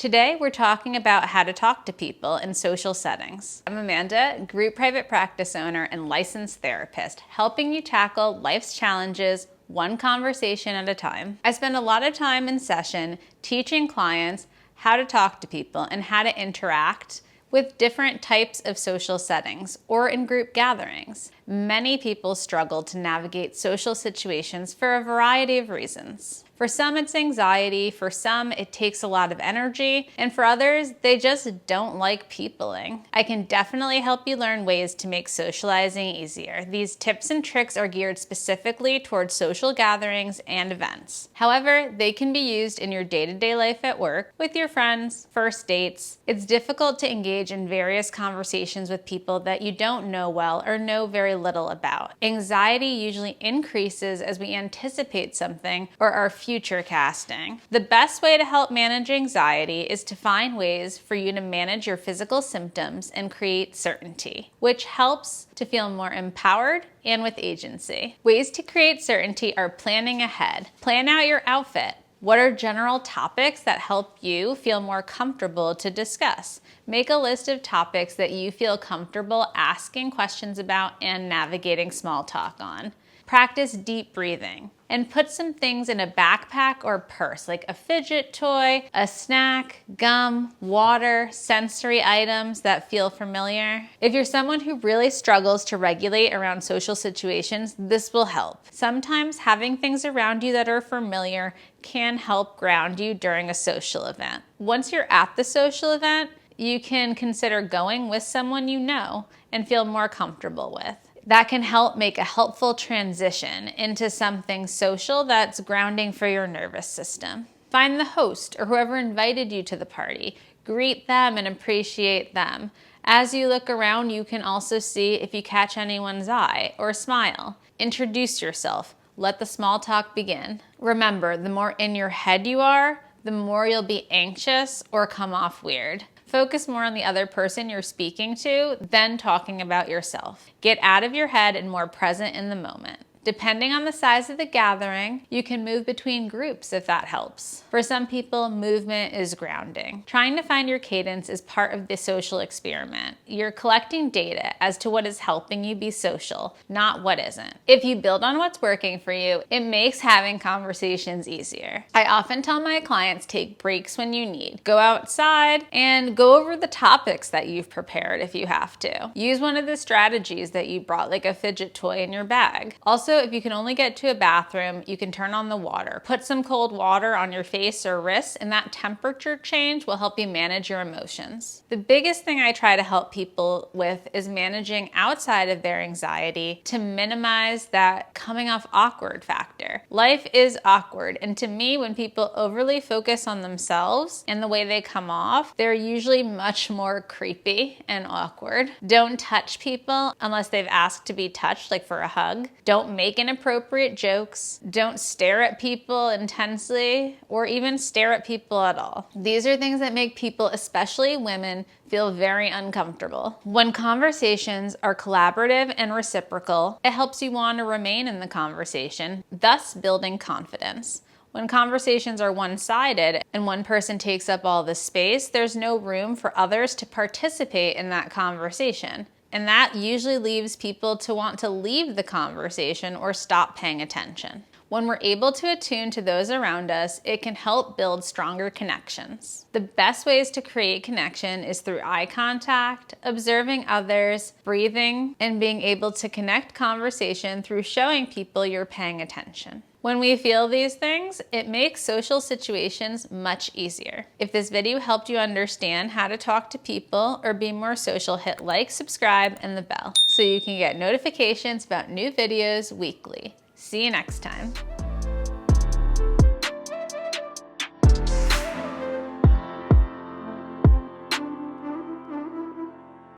Today, we're talking about how to talk to people in social settings. I'm Amanda, group private practice owner and licensed therapist, helping you tackle life's challenges one conversation at a time. I spend a lot of time in session teaching clients how to talk to people and how to interact with different types of social settings or in group gatherings. Many people struggle to navigate social situations for a variety of reasons. For some, it's anxiety. For some, it takes a lot of energy. And for others, they just don't like peopling. I can definitely help you learn ways to make socializing easier. These tips and tricks are geared specifically towards social gatherings and events. However, they can be used in your day-to-day life at work, with your friends, first dates. It's difficult to engage in various conversations with people that you don't know well or know very little about. Anxiety usually increases as we anticipate something or are future casting. The best way to help manage anxiety is to find ways for you to manage your physical symptoms and create certainty, which helps to feel more empowered and with agency. Ways to create certainty are planning ahead. Plan out your outfit. What are general topics that help you feel more comfortable to discuss? Make a list of topics that you feel comfortable asking questions about and navigating small talk on. Practice deep breathing and put some things in a backpack or purse, like a fidget toy, a snack, gum, water, sensory items that feel familiar. If you're someone who really struggles to regulate around social situations, this will help. Sometimes having things around you that are familiar can help ground you during a social event. Once you're at the social event, you can consider going with someone you know and feel more comfortable with. That can help make a helpful transition into something social that's grounding for your nervous system. Find the host or whoever invited you to the party. Greet them and appreciate them. As you look around, you can also see if you catch anyone's eye or smile. Introduce yourself. Let the small talk begin. Remember, the more in your head you are, the more you'll be anxious or come off weird. Focus more on the other person you're speaking to than talking about yourself. Get out of your head and more present in the moment. Depending on the size of the gathering, you can move between groups if that helps. For some people, movement is grounding. Trying to find your cadence is part of the social experiment. You're collecting data as to what is helping you be social, not what isn't. If you build on what's working for you, it makes having conversations easier. I often tell my clients, take breaks when you need. Go outside and go over the topics that you've prepared if you have to. Use one of the strategies that you brought, like a fidget toy in your bag. Also, if you can only get to a bathroom, you can turn on the water. Put some cold water on your face or wrists, and that temperature change will help you manage your emotions. The biggest thing I try to help people with is managing outside of their anxiety to minimize that coming off awkward factor. Life is awkward, and to me, when people overly focus on themselves and the way they come off, they're usually much more creepy and awkward. Don't touch people unless they've asked to be touched, like for a hug. Don't make inappropriate jokes. Don't stare at people intensely or even stare at people at all. These are things that make people, especially women, feel very uncomfortable. When conversations are collaborative and reciprocal, it helps you want to remain in the conversation, thus building confidence. When conversations are one-sided and one person takes up all the space, there's no room for others to participate in that conversation. And that usually leaves people to want to leave the conversation or stop paying attention. When we're able to attune to those around us, it can help build stronger connections. The best ways to create connection is through eye contact, observing others, breathing, and being able to connect conversation through showing people you're paying attention. When we feel these things, it makes social situations much easier. If this video helped you understand how to talk to people or be more social, hit like, subscribe, and the bell so you can get notifications about new videos weekly. See you next time.